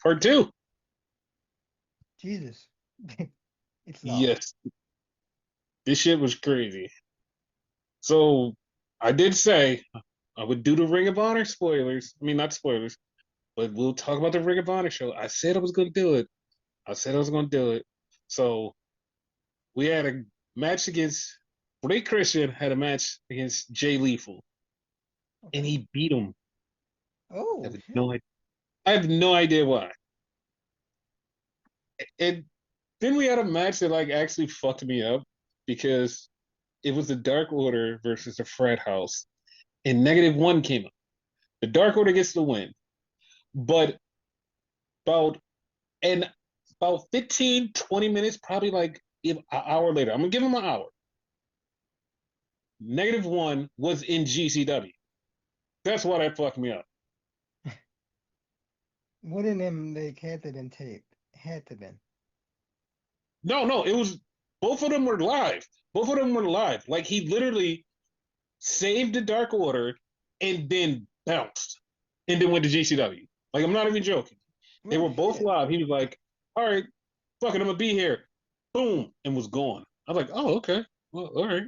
Part two. Jesus. It's long. Yes, this shit was crazy. So I did say I would do the Ring of Honor spoilers. I mean, not spoilers, but we'll talk about the Ring of Honor show. I said I was going to do it. I said I was going to do it. So we had a match against Ray Christian had a match against Jay Lethal, and Okay. he beat him. I Oh have shit. no, I have no idea why. And then we had a match that like actually fucked me up because it was the Dark Order versus the Frat House, and -1 came up. The Dark Order gets the win, but about and about 15, 20 minutes, probably like an hour later, I'm gonna give him an hour. -1 was in GCW. That's why that fucked me up. One of them they had to been taped. Had to been. No, no, it was both of them were live. Both of them were live. Like he literally saved the Dark Order and then bounced and then went to GCW. Like I'm not even joking. They Oh were both shit. live. He was like, "All right, fucking, I'm gonna be here." Boom, and was gone. I was like, "Oh, okay, well, all right."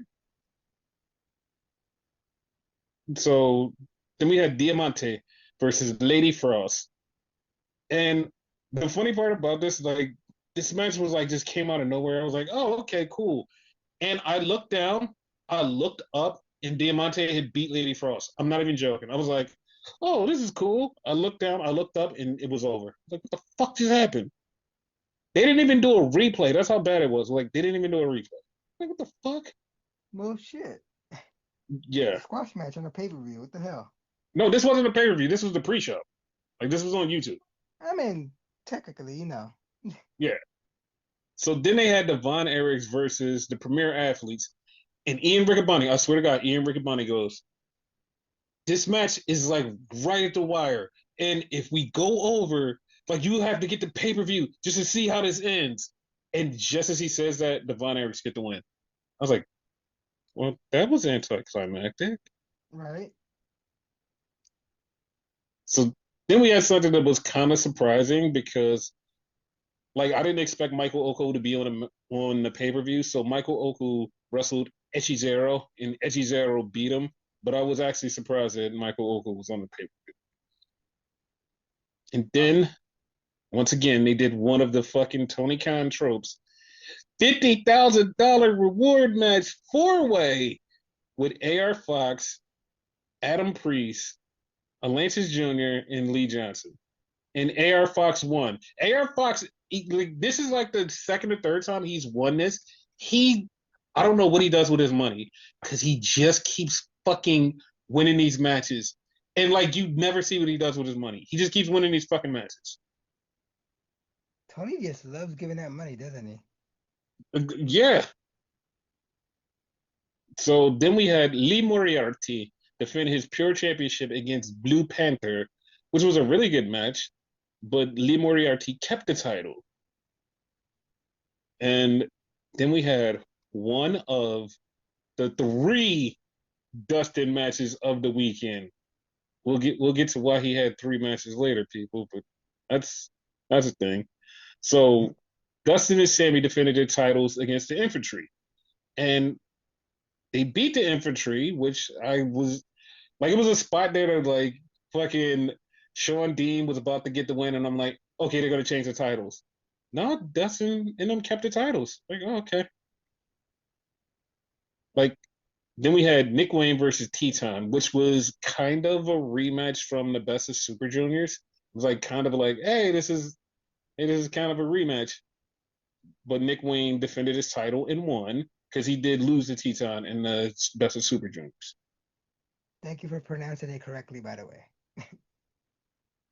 So then we had Diamante versus Lady Frost, and the funny part about this, like, this match was like just came out of nowhere. I was like, "Oh, okay, cool." And I looked down, I looked up, and Diamante had beat Lady Frost. I'm not even joking. I was like, "Oh, this is cool." I looked down, I looked up, and it was over. I was like, what the fuck just happened? They didn't even do a replay. That's how bad it was. Like they didn't even do a replay. Like what the fuck? Well shit. Yeah. Squash match on a pay-per-view. What the hell? No, this wasn't a pay per view. This was the pre show. Like this was on YouTube. I mean, technically, Yeah. So then they had the Von Erichs versus the Premier Athletes, and Ian Riccaboni. I swear to God, Ian Riccaboni goes, "This match is like right at the wire, and if we go over, like you have to get the pay per view just to see how this ends." And just as he says that, the Von Erichs get the win. I was like, "Well, that was anticlimactic." right? So then we had something that was kind of surprising because, like, I didn't expect Michael Oko to be on the pay per view. So Michael Oko wrestled Echizero, and Echizero beat him. But I was actually surprised that Michael Oko was on the pay per view. And Uh, then once again, they did one of the fucking Tony Khan tropes: $50,000 reward match 4-way with AR Fox, Adam Priest, Atlantis Jr., and Lee Johnson. And AR Fox won. AR Fox, like, this is like the second or third time he's won this. He, I don't know what he does with his money because he just keeps fucking winning these matches. And like you never see what he does with his money. He just keeps winning these fucking matches. Tony just loves giving out money, doesn't he? Yeah. So then we had Lee Moriarty defend his pure championship against Blue Panther, which was a really good match. But Lee Moriarty kept the title. And then we had one of the three Dustin matches of the weekend. We'll get to why he had three matches later, people, but that's that's a thing. So Dustin and Sammy defended their titles against the infantry. And they beat the infantry, which I was like, it was a spot there that like fucking Sean Dean was about to get the win, and I'm like, okay, they're gonna change the titles. No, Dustin and them kept the titles. Like, oh, okay. Like then we had Nick Wayne versus Teton, which was kind of a rematch from the Best of Super Juniors. It was like kind of like, hey, this is kind of a rematch. But Nick Wayne defended his title and won because he did lose to Teton in the Best of Super Juniors. Thank you for pronouncing it correctly, by the way.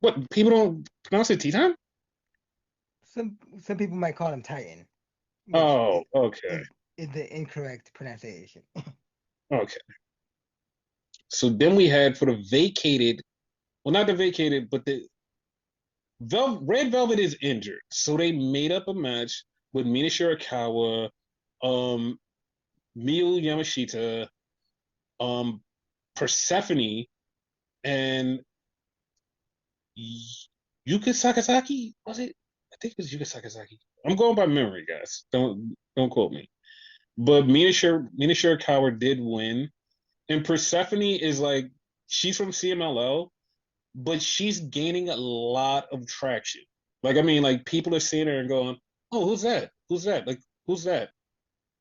What, people don't pronounce it Teton? Some people might call him Titan, which Oh, okay, is the incorrect pronunciation. okay. So then we had for the vacated, well, not the vacated, but the Red Velvet is injured, so they made up a match with Mina Shirakawa, um, Miyu Yamashita, um, Persephone, and Yuka Sakazaki, was it? I think it was Yuka Sakazaki. I'm going by memory, guys. Don't quote me. But Mina Shirakawa did win, and Persephone is like she's from CMLL, but she's gaining a lot of traction. Like I mean, like people are seeing her and going, "Oh, who's that? Who's that? Like who's that?"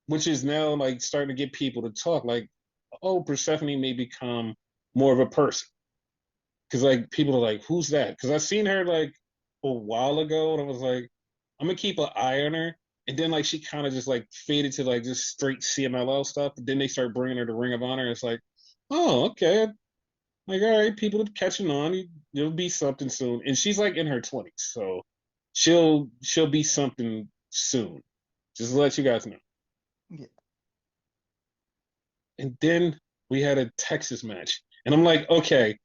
Which is now like starting to get people to talk. Like, oh, Persephone may become more of a person because like people are like, "Who's that?" Because I seen her like a while ago, and I was like, "I'm gonna keep an eye on her." And then like she kind of just like faded to like just straight CMLL stuff. But then they start bringing her to Ring of Honor. And it's like, oh, okay. Like, all right, people are catching on. It'll be something soon. And she's like in her 20s, so she'll be something soon. Just to let you guys know. Yeah. And then we had a Texas match, and I'm like, okay,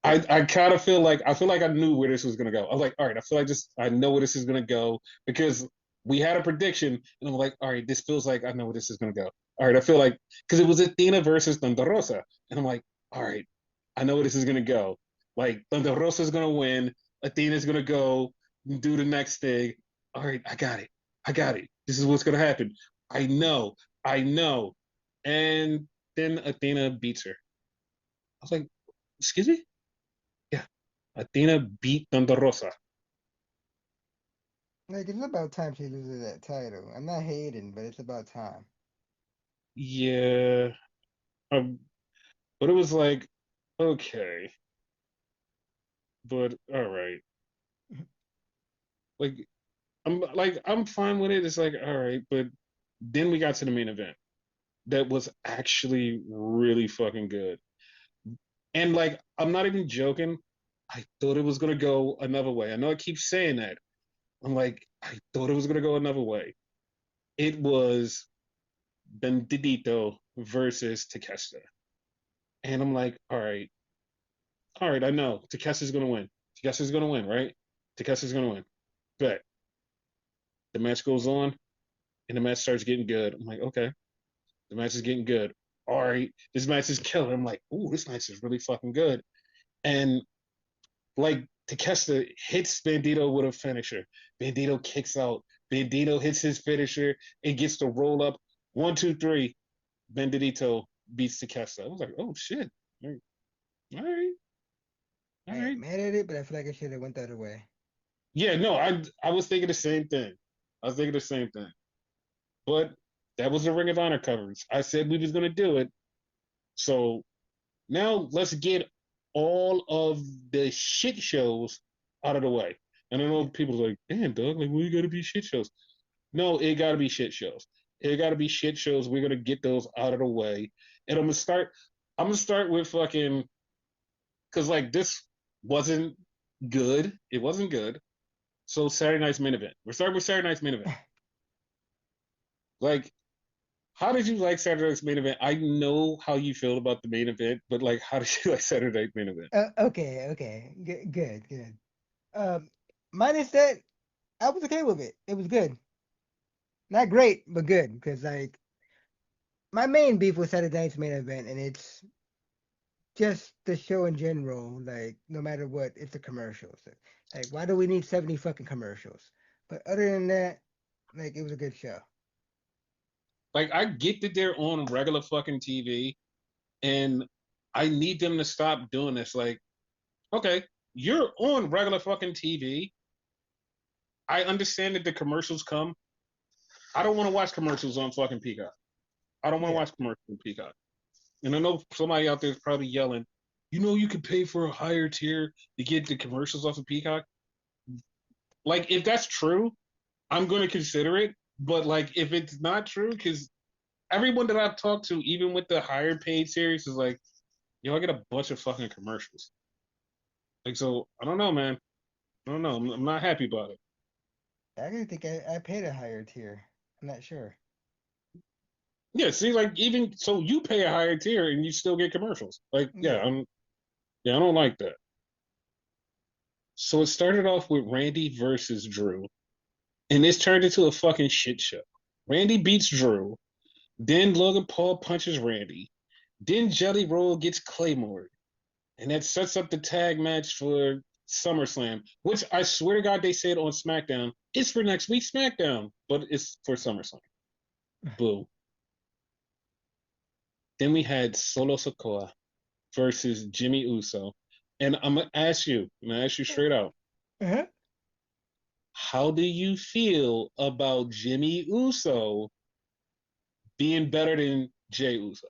I kind of feel like I knew where this was gonna go. I was like, all right, I feel like just I know where this is gonna go because we had a prediction, and I'm like, all right, this feels like I know where this is gonna go. All right, I feel like because it was Athena versus Thunder Rosa, and I'm like, all right, I know where this is gonna go. Like Thunder Rosa is gonna win, Athena's gonna go do the next thing. All right, I got it, I got it. This is what's gonna happen. I know, I know, and then Athena beats her. I was like, excuse me? Yeah. Athena beat Thunder Rosa. Like it's about time she loses that title. I'm not hating, but it's about time. Yeah. But it was like, okay. But all right. I'm fine with it. It's like, all right. But then we got to the main event. That was actually really fucking good. And like, I'm not even joking. I thought it was gonna go another way. I know I keep saying that. I'm like, I thought it was gonna go another way. It was Bendito versus Takeshita. And I'm like, all right, I know Takeshi's gonna win. Takeshi's gonna win, right? Takeshi's gonna win. But the match goes on, and the match starts getting good. I'm like, okay, the match is getting good. All right, this match is killing. I'm like, ooh, this match is really fucking good. And like Takeshita hits Bandito with a finisher. Bandito kicks out. Bandito hits his finisher and gets the roll up. One, two, three. Bandito beats Takeshita. I was like, oh shit. All right, all I ain't right. mad at it, but I feel like I should have went the other way. Yeah, no, I was thinking the same thing. I was thinking the same thing. But that was the Ring of Honor coverage. I said we was gonna do it. So now let's get all of the shit shows out of the way. And I know Yeah. people are like, damn, Doug, like, we gotta be shit shows. No, it gotta be shit shows. It gotta be shit shows. We're gonna get those out of the way. And I'm gonna start with fucking because like this wasn't good. It wasn't good. So Saturday night's main event. We're starting with Saturday night's main event. Like, how did you like Saturday night's main event? I know how you feel about the main event, but like, how did you like Saturday night main event? Okay, okay, good, good. Um, Minus that, I was okay with it. It was good. Not great, but good. Because like my main beef was Saturday night's main event, and it's just the show in general. Like no matter what, it's the commercials. Like why do we need 70 fucking commercials? But other than that, like it was a good show. Like, I get that they're on regular fucking TV, and I need them to stop doing this. Like, okay, you're on regular fucking TV. I understand that the commercials come. I don't want to watch commercials on fucking Peacock. I don't want to Yeah. watch commercials on Peacock. And I know somebody out there is probably yelling, you know, you could pay for a higher tier to get the commercials off of Peacock. Like, if that's true, I'm going to consider it. But like, if it's not true, because everyone that I've talked to, even with the higher paid series, is like, yo, I get a bunch of fucking commercials. Like, so I don't know, man. I don't know. I'm not happy about it. I really think I paid a higher tier. I'm not sure. Yeah, see, like even so, you pay a higher tier and you still get commercials. Like, Yeah. yeah, I don't like that. So it started off with Randy versus Drew, and this turned into a fucking shit show. Randy beats Drew, then Logan Paul punches Randy, then Jelly Roll gets Claymore, and that sets up the tag match for SummerSlam, which I swear to God they said on SmackDown, it's for next week's SmackDown, but it's for SummerSlam. Boo. Then we had Solo Sikoa versus Jimmy Uso. And I'm gonna ask you straight out, Uh-huh. how do you feel about Jimmy Uso being better than Jey Uso?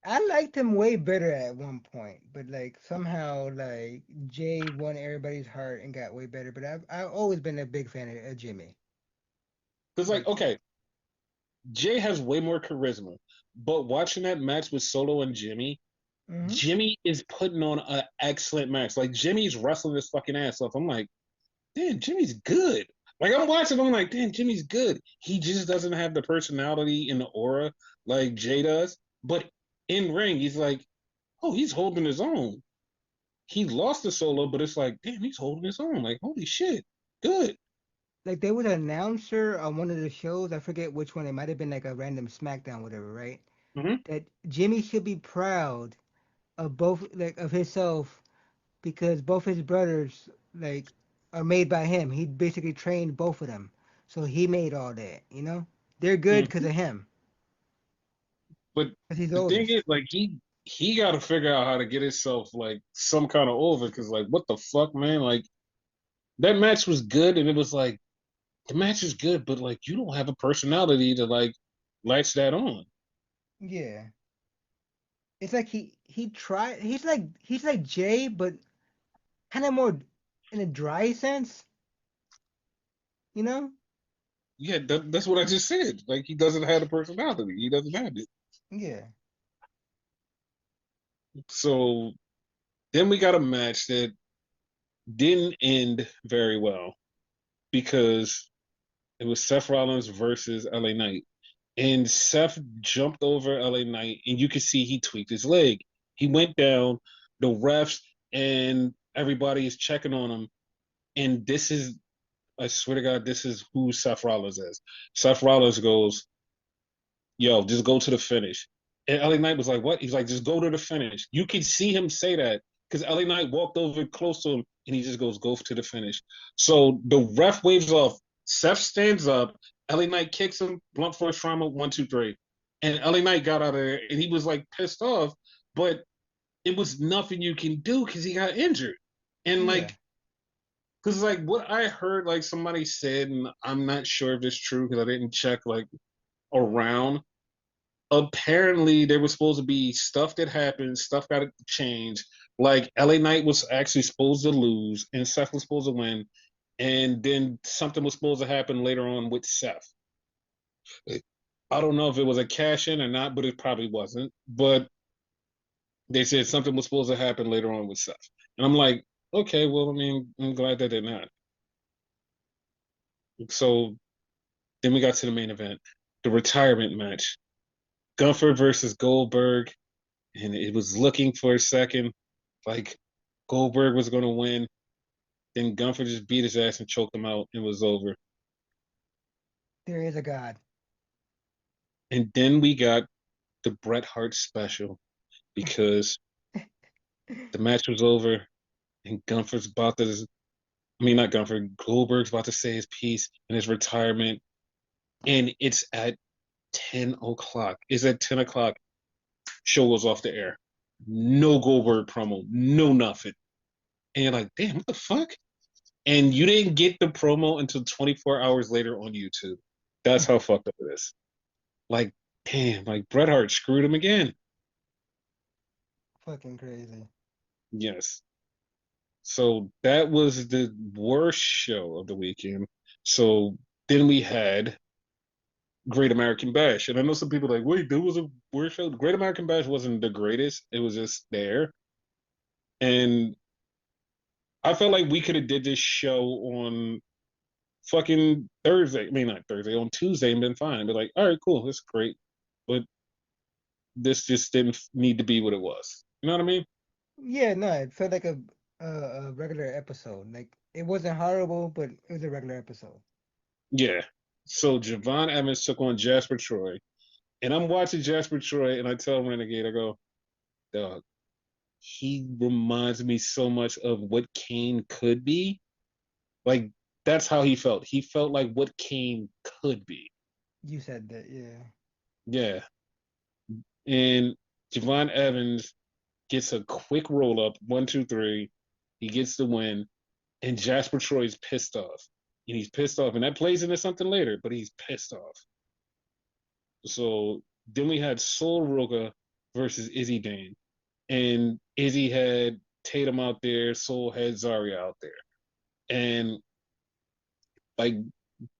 I liked him way better at one point, but like somehow like Jay won everybody's heart and got way better. But I've always been a big fan of Jimmy. Because like, Like, okay, Jey has way more charisma, but watching that match with Solo and Jimmy, hmm Jimmy is putting on an excellent match. Like Jimmy's wrestling his fucking ass off. I'm like, damn, Jimmy's good. Like I'm watching, I'm like, damn, Jimmy's good. He just doesn't have the personality and the aura like Jay does. But in ring, he's like, oh, he's holding his own. He lost the Solo, but it's like, damn, he's holding his own. Like, holy shit, good. like there was an announcer on one of the shows. I forget which one. It might have been like a random SmackDown, whatever, right? Mm-hmm. That Jimmy should be proud of both, like of himself, because both his brothers like are made by him. He basically trained both of them, so he made all that. You know, they're good because Mm-hmm. of him, But because he's the the thing is, oldest. like, he got to figure out how to get himself like some kind of over. Because like, what the fuck, man? Like that match was good, and it was like the match is good, but like you don't have a personality to like latch that on. Yeah. It's like he tried. He's like Jay, but kind of more in a dry sense, you know? Yeah, that's what I just said. Like he doesn't have a personality. He doesn't have it. Yeah. So then we got a match that didn't end very well because it was Seth Rollins versus LA Knight. And Seth jumped over LA Knight, and you could see he tweaked his leg. He went down, the refs and everybody is checking on him. And this is, I swear to God, this is who Seth Rollins is. Seth Rollins goes, yo, just go to the finish. And LA Knight was like, what? He's like, just go to the finish. You could see him say that because LA Knight walked over close to him and he just goes, go to the finish. So the ref waves off. Seth stands up. LA Knight kicks him, blunt force trauma, 1, 2, 3. And LA Knight got out of there and he was like pissed off, but it was nothing you can do because he got injured. And Yeah. like, because like what I heard, like somebody said, and I'm not sure if it's true because I didn't check like around, apparently there was supposed to be stuff that happened, stuff got changed. Like LA Knight was actually supposed to lose and Seth was supposed to win. And then something was supposed to happen later on with Seth. I don't know if it was a cash in or not, but it probably wasn't. But they said something was supposed to happen later on with Seth. And I'm like, okay, well, I mean, I'm glad that did not. So then we got to the main event, the retirement match. Gunther versus Goldberg. And it was looking for a second like Goldberg was going to win. Then Gunther just beat his ass and choked him out and it was over. There is a God. And then we got the Bret Hart special because the match was over and Gunther's about to, I mean, not Gunther, Goldberg's about to say his piece in his retirement. And it's at 10 o'clock. It's at 10 o'clock. Show goes off the air. No Goldberg promo, no nothing. And you're like, damn, what the fuck? And you didn't get the promo until 24 hours later on YouTube. That's how fucked up it is. Like, damn, like Bret Hart screwed him again. Fucking crazy. Yes. So that was the worst show of the weekend. So then we had Great American Bash. And I know some people are like, wait, there was a worst show. Great American Bash wasn't the greatest. It was just there. And I felt like we could have did this show on fucking Thursday. I mean, not Thursday, on Tuesday and been fine. But like, all right, cool, that's great. But this just didn't need to be what it was. You know what I mean? Yeah, no, it felt like a regular episode. Like it wasn't horrible, but it was a regular episode. Yeah. So Javon Evans took on Jasper Troy. And I'm watching Jasper Troy and I tell Renegade, I go, dog, he reminds me so much of what Kane could be. Like that's how he felt. He felt like what Kane could be. You said that, yeah. Yeah. And Javon Evans gets a quick roll up, 1, 2, 3. He gets the win, and Jasper Troy's pissed off. And he's pissed off, and that plays into something later, but he's pissed off. So then we had Sol Roca versus Izzy Dane. And Izzy had Tatum out there, Sol had Zarya out there. And like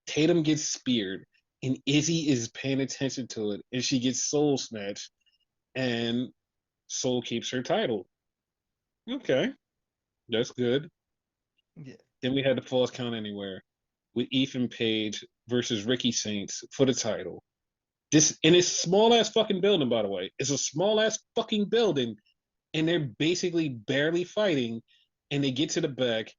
Tatum gets speared, and Izzy is paying attention to it, and she gets soul snatched, and Sol keeps her title. Okay, that's good. Yeah. Then we had the Falls Count Anywhere with Ethan Page versus Ricky Saints for the title. This in this small ass fucking building, by the way. It's a small ass fucking building, and they're basically barely fighting, and they get to the back,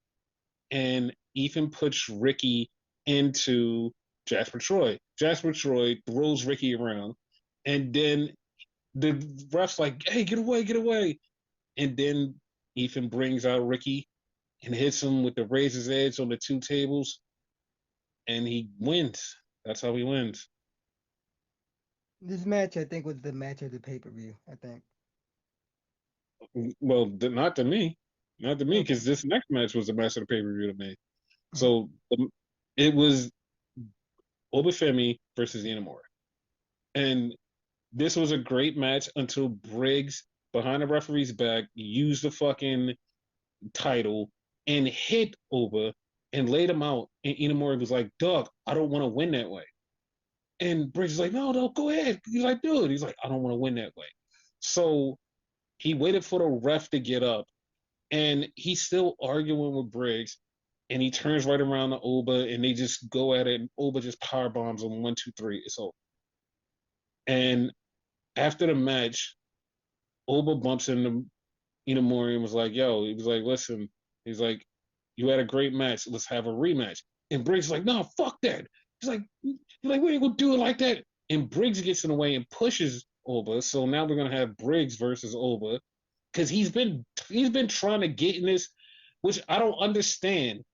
and Ethan puts Ricky into Jasper Troy. Jasper Troy throws Ricky around, and then the ref's like, "Hey, get away, get away!" And then Ethan brings out Ricky and hits him with the razor's edge on the two tables, and he wins. That's how he wins. This match, I think, was the match of the pay-per-view, I think. Well, not to me, not to me, Okay. because this next match was the match of the pay per view to me. Mhm. So it was Obafemi versus Inamura, and this was a great match until Briggs behind the referee's back used the fucking title and hit Oba and laid him out. And Inamura was like, "Dog, I don't want to win that way." And Briggs is like, "No, no, go ahead." He's like, "Dude," he's like, "I don't want to win that way." So he waited for the ref to get up, and he's still arguing with Briggs. And he turns right around to Oba, and they just go at it. And Oba just power bombs him 1, 2, 3. It's over. And after the match, Oba bumps into Inamori and was like, "Yo," he was like, "Listen," he's like, "You had a great match. Let's have a rematch." And Briggs is like, "No, fuck that." He's like, "We ain't gonna do it like that." And Briggs gets in the way and pushes Oba. So now we're gonna have Briggs versus Oba because he's been trying to get in this, which I don't understand.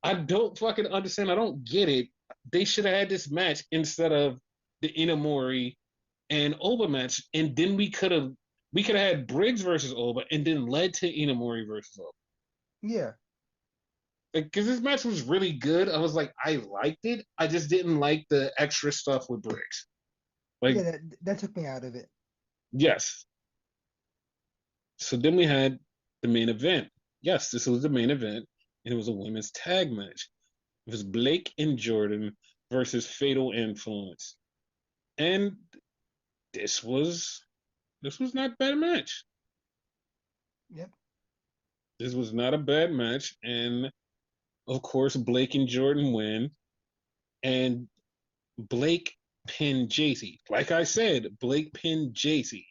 I don't fucking understand. I don't get it. They should have had this match instead of the Inamori and Oba match, and then we could have had Briggs versus Oba, and then led to Inamori versus Oba. Yeah. Like, because this match was really good. I was like, I liked it. I just didn't like the extra stuff with Briggs. Yeah, Like, that took me out of it. yes. So then we had the main event. Yes, this was the main event, and it was a women's tag match. It was Blake and Jordan versus Fatal Influence, and this was this was not a bad match. Yep. This was not a bad match, and of course Blake and Jordan win, and Blake pinned JC. Like I said, Blake pinned JC,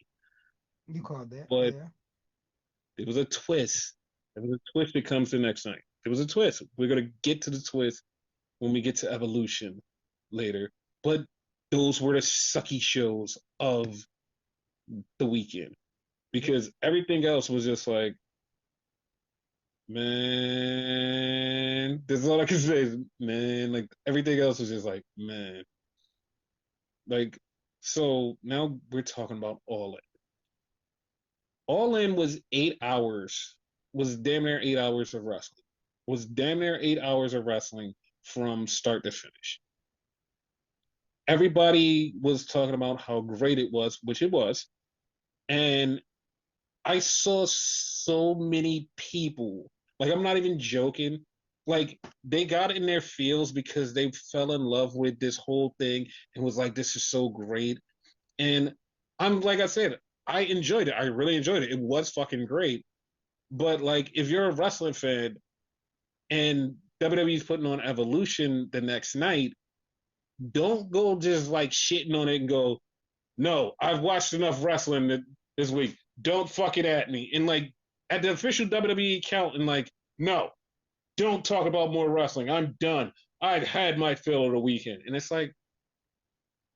You called that. but Yeah. it was a twist. There was a twist that comes the next night. There was a twist. We're gonna get to the twist when we get to Evolution later, but those were the sucky shows of the weekend Yep. because everything else was just like, man, this is all I can say is, man, like everything else was just like, man. Like, so now we're talking about All In. All In was 8 hours, was damn near 8 hours of wrestling. Was damn near 8 hours of wrestling from start to finish. Everybody was talking about how great it was, which it was. And I saw so many people. Like I'm not even joking. Like they got in their feels because they fell in love with this whole thing and was like, "This is so great." And I'm like I said, I enjoyed it. I really enjoyed it. It was fucking great. But like, if you're a wrestling fan and WWE's putting on Evolution the next night, don't go just like shitting on it and go, "No, I've watched enough wrestling this week. Don't fuck it at me." And like at the official WWE account, and like, "No, don't talk about more wrestling. I'm done. I've had my fill of the weekend." And it's like,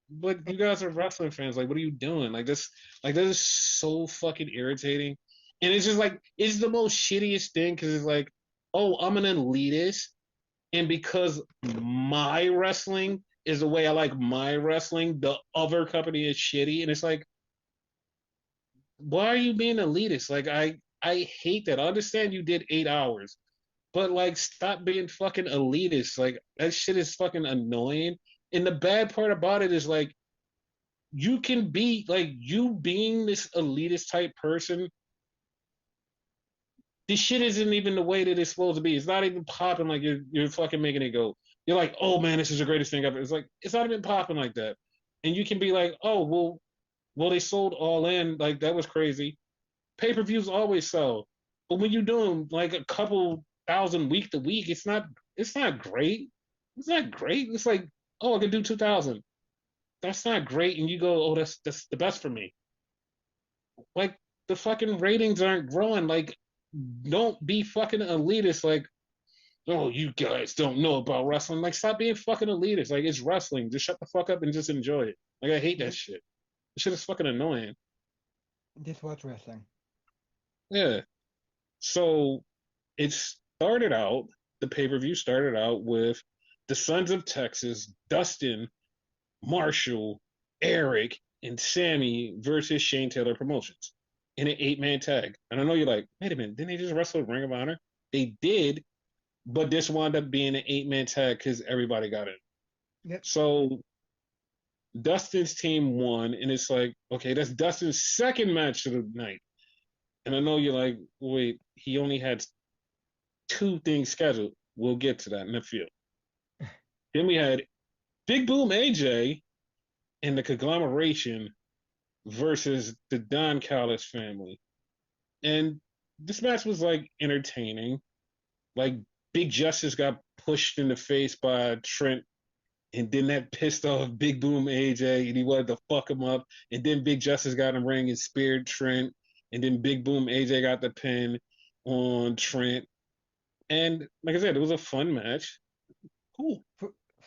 but you guys are wrestling fans. Like, what are you doing? Like this is so fucking irritating. And it's just like it's the most shittiest thing because it's like, oh, I'm an elitist, and because my wrestling is the way I like my wrestling, the other company is shitty, and it's like, why are you being elitist? Like I hate that. I understand you did 8 hours, but like stop being fucking elitist. Like that shit is fucking annoying. And the bad part about it is like you can be like you being this elitist type person. This shit isn't even the way that it's supposed to be. It's not even popping like you're fucking making it go. You're like, oh man, this is the greatest thing ever. It's like it's not even popping like that. And you can be like, oh well, they sold All In, like that was crazy. Pay-per-views always sell, but when you're doing like a couple thousand week to week, it's not great. It's not great. It's like, oh, I can do 2,000. That's not great, and you go, oh, that's the best for me. Like the fucking ratings aren't growing. Like, don't be fucking elitist. Like, oh, you guys don't know about wrestling. Like, stop being fucking elitist. Like, it's wrestling. Just shut the fuck up and just enjoy it. Like, I hate that Just, shit. This shit is fucking annoying. just watch wrestling. Yeah. So it started out, the pay per view started out with the Sons of Texas, Dustin, Marshall, Eric, and Sammy versus Shane Taylor Promotions in an 8-man tag. And I know you're like, wait a minute, didn't they just wrestle at Ring of Honor? They did, but this wound up being an 8-man tag because everybody got in. Yep. So Dustin's team won, and it's like, okay, that's Dustin's second match of the night. And I know you're like, wait, he only had two things scheduled. We'll get to that in a few. Then we had Big Boom AJ and the conglomeration versus the Don Callis family. And this match was like entertaining. Like Big Justice got pushed in the face by Trent, and then that pissed off Big Boom AJ, and he wanted to fuck him up. And then Big Justice got in the ring and speared Trent, and then Big Boom AJ got the pin on Trent. And like I said, it was a fun match. Cool.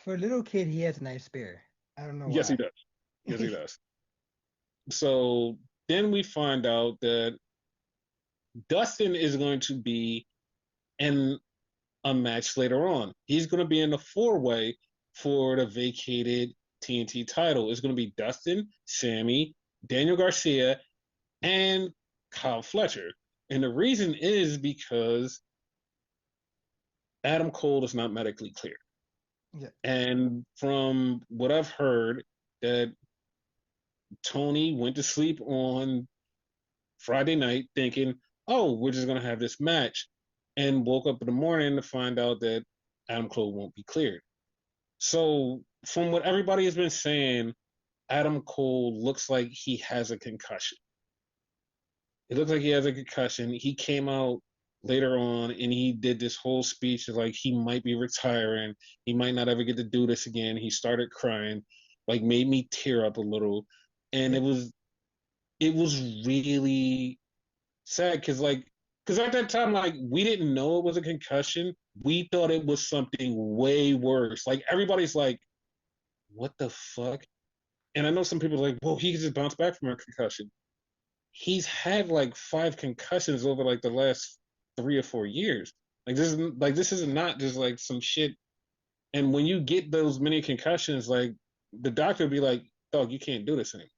For a little kid, he has a nice spear. I don't know Yes, he why. does. Yes, he does. So then we find out that Dustin is going to be in a match later on. He's going to be in the four-way for the vacated TNT title. It's going to be Dustin, Sammy, Daniel Garcia, and Kyle Fletcher. And the reason is because Adam Cole is not medically cleared. Yeah. And from what I've heard, that Tony went to sleep on Friday night thinking, oh, we're just going to have this match, and woke up in the morning to find out that Adam Cole won't be cleared. So, from what everybody has been saying, Adam Cole looks like he has a concussion. It looks like he has a concussion. He came out later on and he did this whole speech of like he might be retiring. He might not ever get to do this again. He started crying, like made me tear up a little. And Yeah. it was really sad because at that time like we didn't know it was a concussion. We thought it was something way worse. Like everybody's like, what the fuck? And I know some people are like, well, he can just bounce back from a concussion. He's had like 5 concussions over like the last 3 or 4 years. Like this is not just like some shit. And when you get those many concussions, like the doctor would be like, dog, you can't do this anymore.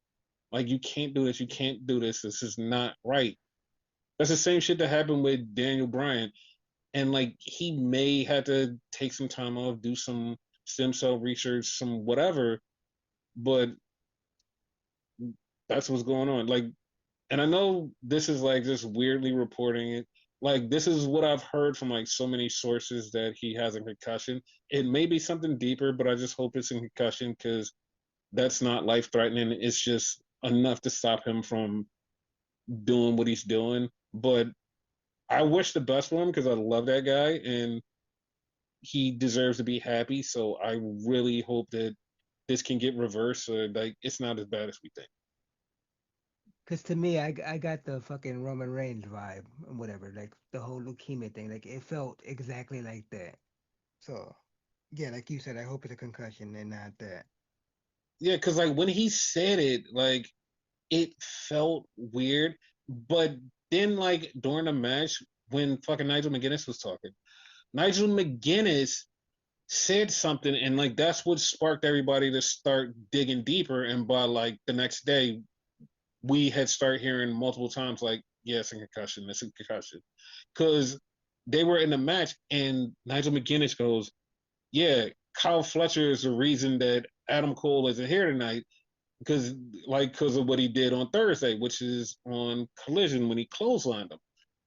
Like you can't do this. You can't do this. This is not right. That's the same shit that happened with Daniel Bryan. And like he may have to take some time off, do some stem cell research, some whatever, but that's what's going on. Like, and I know this is like just weirdly reporting it. Like this is what I've heard from like so many sources that he has a concussion. It may be something deeper, but I just hope it's a concussion because that's not life threatening. It's just enough to stop him from doing what he's doing. But I wish the best for him because I love that guy and he deserves to be happy. So I really hope that this can get reversed so like it's not as bad as we think. Cause to me, I got the fucking Roman Reigns vibe and whatever, like the whole leukemia thing. Like it felt exactly like that. So yeah, like you said, I hope it's a concussion and not that. Yeah, because like when he said it, like it felt weird, but then like during the match when fucking Nigel McGuinness was talking, Nigel McGuinness said something, and like that's what sparked everybody to start digging deeper. And by like the next day, we had started hearing multiple times like, yeah, it's a concussion, it's a concussion, because they were in the match, and Nigel McGuinness goes, yeah, Kyle Fletcher is the reason that Adam Cole isn't here tonight because because of what he did on Thursday, which is on Collision when he clotheslined him.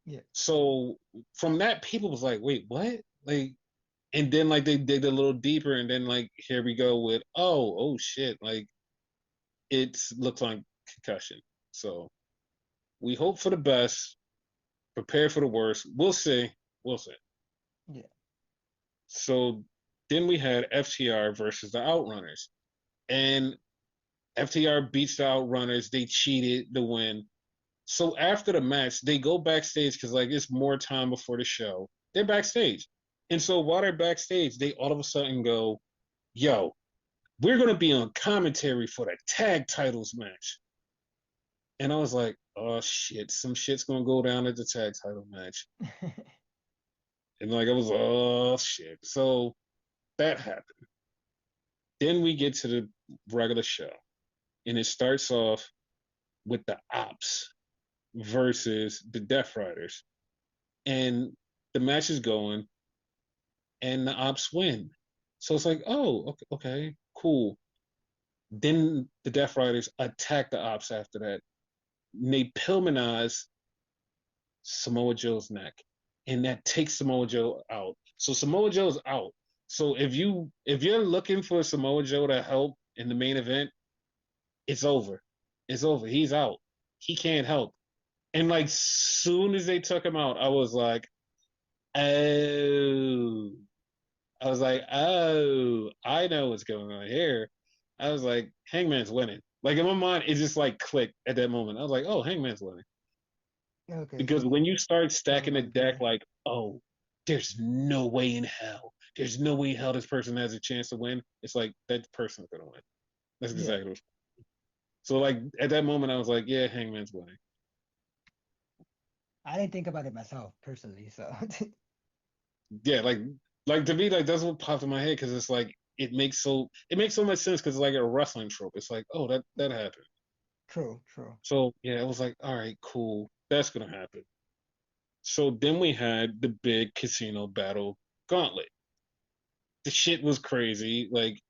Yeah. So from that, people was like, wait, what? Like, and then like they digged a little deeper, and then like here we go with oh shit, like it looks like concussion. So we hope for the best, prepare for the worst. We'll see. We'll see. Yeah. So then we had FTR versus the Outrunners, and FTR beats the Outrunners. They cheated to win. So after the match, they go backstage because like it's more time before the show. They're backstage, and so while they're backstage, they all of a sudden go, "Yo, we're gonna be on commentary for the tag titles match." And I was like, "Oh shit, some shit's gonna go down at the tag title match." And like I was, "Oh shit." So that happened. Then we get to the regular show, and it starts off with the Ops versus the Death Riders, and the match is going, and the Ops win. So it's like, oh, okay, cool. Then the Death Riders attack the Ops after that. And they Pillmanize Samoa Joe's neck, and that takes Samoa Joe out. So Samoa Joe's out. So if you're looking for Samoa Joe to help in the main event, it's over. It's over. He's out. He can't help. And like soon as they took him out, I was like, oh, I know what's going on here. I was like, Hangman's winning. Like in my mind, it just like clicked at that moment. I was like, oh, Hangman's winning. Okay, so Because when you start going stacking the on deck, here. like, oh, there's no way in hell. There's no way in hell this person has a chance to win. It's like that person's gonna win. That's Yeah. exactly what. So like at that moment, I was like, yeah, Hangman's winning. I didn't think about it myself personally, so Yeah, like to me, like that's what popped in my head because it's like it makes so much sense because it's like a wrestling trope. It's like, oh, that happened. true, true. So yeah, it was like, all right, cool, that's gonna happen. So then we had the big casino battle gauntlet. The shit was crazy. Like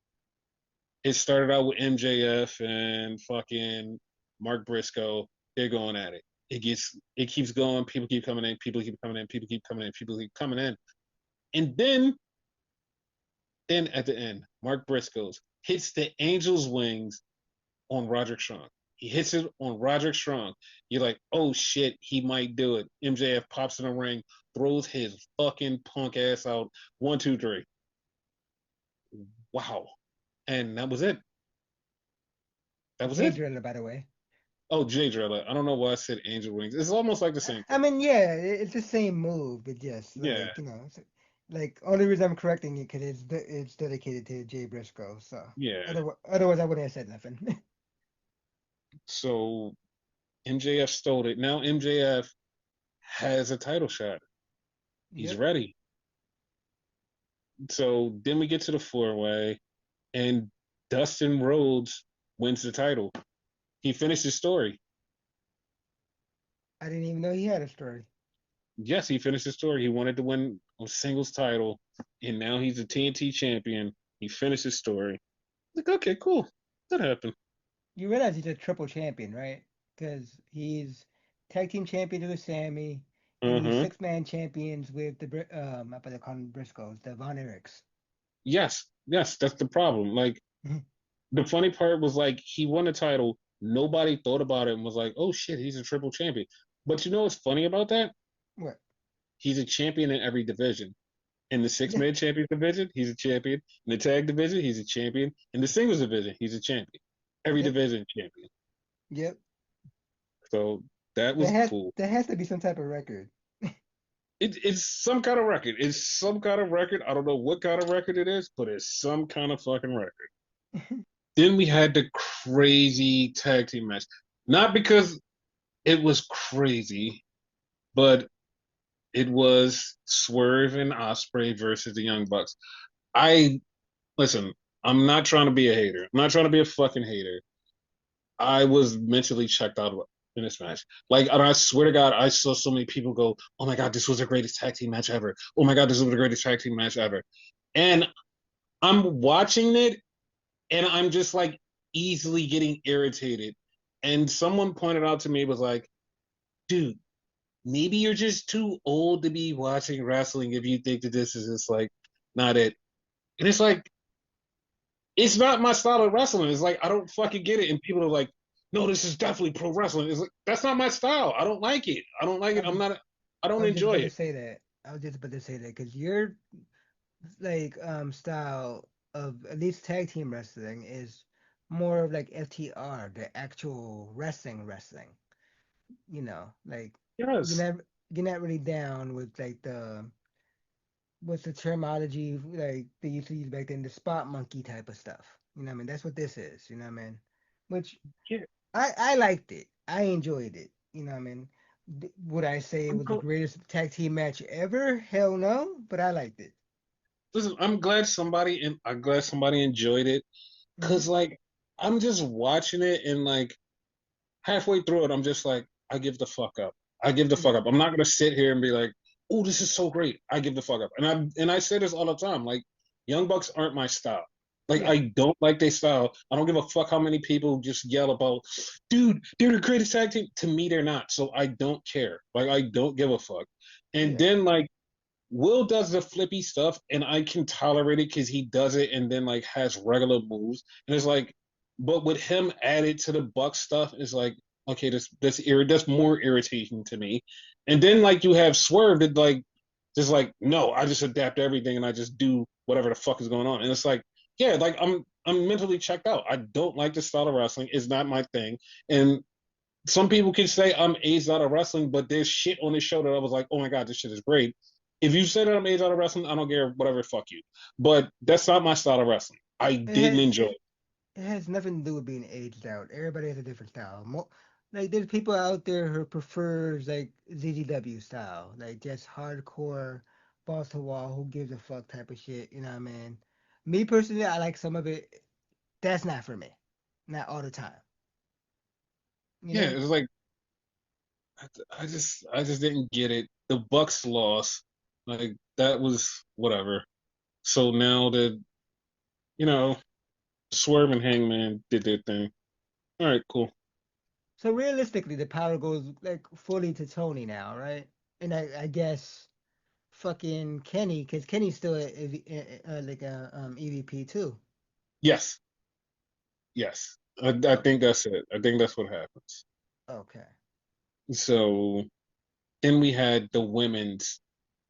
it started out with MJF and fucking Mark Briscoe. They're going at it. It keeps going. People keep coming in. People keep coming in. People keep coming in. People keep coming in. And then at the end, Mark Briscoe's hits the Angel's wings on Roderick Strong. He hits it on Roderick Strong. You're like, oh shit, he might do it. MJF pops in the ring, throws his fucking punk ass out. One, two, three. Wow. And that was it. That was Jay it. Driller, by the way. Oh, Jay Drella. I don't know why I said Angel Wings. It's almost like the same I thing. mean, yeah, it's the same move, but just Yeah, like like only reason I'm correcting it because it's dedicated to Jay Briscoe. So yeah. otherwise I wouldn't have said nothing. So MJF stole it. Now MJF has a title shot. He's Yep, ready. So then we get to the four way, and Dustin Rhodes wins the title. He finished his story. I didn't even know he had a story. Yes, he finished his story. He wanted to win a singles title, and now he's a TNT champion. He finished his story. Like, okay, cool. That happened. You realize he's a triple champion, right? Because he's tag team champion with Sammy, and he's Mm-hmm. six-man champions with I bet they call them Briscoes, the Von Erichs. Yes, yes, that's the problem. Like, the funny part was like he won the title. Nobody thought about it and was like, "Oh shit, he's a triple champion." But you know what's funny about that? What? He's a champion in every division. In the six Yeah, man champion division, he's a champion. In the tag division, he's a champion. In the singles division, he's a champion. Every yep, division champion. yep. So that That was has cool. that has to be some type of record. It's some kind of record. It's some kind of record. I don't know what kind of record it is, but it's some kind of fucking record. Then we had the crazy tag team match. Not because it was crazy. but it was Swerve and Osprey versus the Young Bucks. I listen. I'm not trying to be a hater. I'm not trying to be a fucking hater. I was mentally checked out in this match. Like, and I swear to God, I saw so many people go, "Oh my God, this was the greatest tag team match ever! Oh my God, this was the greatest tag team match ever!" And I'm watching it, and I'm just like easily getting irritated. And someone pointed out to me was like, "Dude, maybe you're just too old to be watching wrestling if you think that this is just like not it." And it's like it's not my style of wrestling. It's like I don't fucking get it. And people are like, no, this is definitely pro wrestling. It's like that's not my style. I don't like it. I don't like I it. I'm was not I I don't was just enjoy about to it. say that. I was just about to say that because your like style of at least tag team wrestling is more of like FTR, the actual wrestling. Like you're Yes. not you're not really down with like the what's the terminology like they used to use back then, the spot monkey type of stuff. You know what I mean? That's what this is, you know what I mean? Which Yeah. I liked it. I enjoyed it. You know what I mean? Would I say it I'm was the greatest tag team match ever? Hell no, but I liked it. listen, I'm glad somebody enjoyed it. Hmm. Cause like I'm just watching it and like halfway through it, I'm just like, I give the fuck up. I give the fuck Yeah, up. I'm not gonna sit here and be like, oh, this is so great. I give the fuck up. And I say this all the time. Like, Young Bucks aren't my style. Like, yeah, I don't like their style. I don't give a fuck how many people just yell about, dude, they're the greatest tag team. To me, they're not. So I don't care. Like, I don't give a fuck. And yeah. then like Will does the flippy stuff, and I can tolerate it because he does it and then like has regular moves, and it's like, but with him added to the Buck stuff, it's like, okay, that's more irritating to me. And then like you have Swerve that like just like no, I just adapt everything and I just do whatever the fuck is going on, and it's like yeah, like I'm mentally checked out. I don't like the style of wrestling. It's not my thing, and some people can say I'm aged out of wrestling, but there's shit on this show that I was like, oh my god, this shit is great. If you say that I'm aged out of wrestling, I don't care, whatever, fuck you. But that's not my style of wrestling. I It didn't has enjoy it, it. it has nothing to do with being aged out. Everybody has a different style. Like there's people out there who prefers like ZGW style, like just hardcore balls to wall, who gives a fuck type of shit. You know what I mean? Me personally, I like some of it. That's not for me. Not all the time. You Yeah, know? it was like I just didn't get it. The Bucks lost, like that was whatever. So now that you know, Swerve and Hangman did their thing. All right, cool. So realistically, the power goes like fully to Tony now, right? And I guess fucking Kenny, because Kenny's still like a EVP too. Yes, yes. I Oh, think that's it. I think that's what happens. okay. So then we had the women's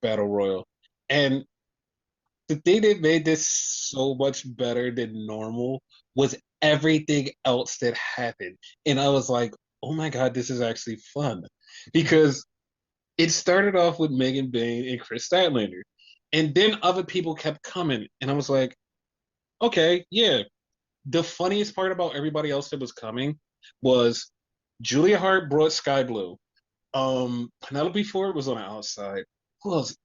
battle royal, and the thing that made this so much better than normal was everything else that happened. And I was like, oh my God, this is actually fun. Because it started off with Megan Bain and Chris Statlander. And then other people kept coming. And I was like, okay, yeah. The funniest part about everybody else that was coming was Julia Hart brought Sky Blue. Penelope Ford was on the outside. Who else?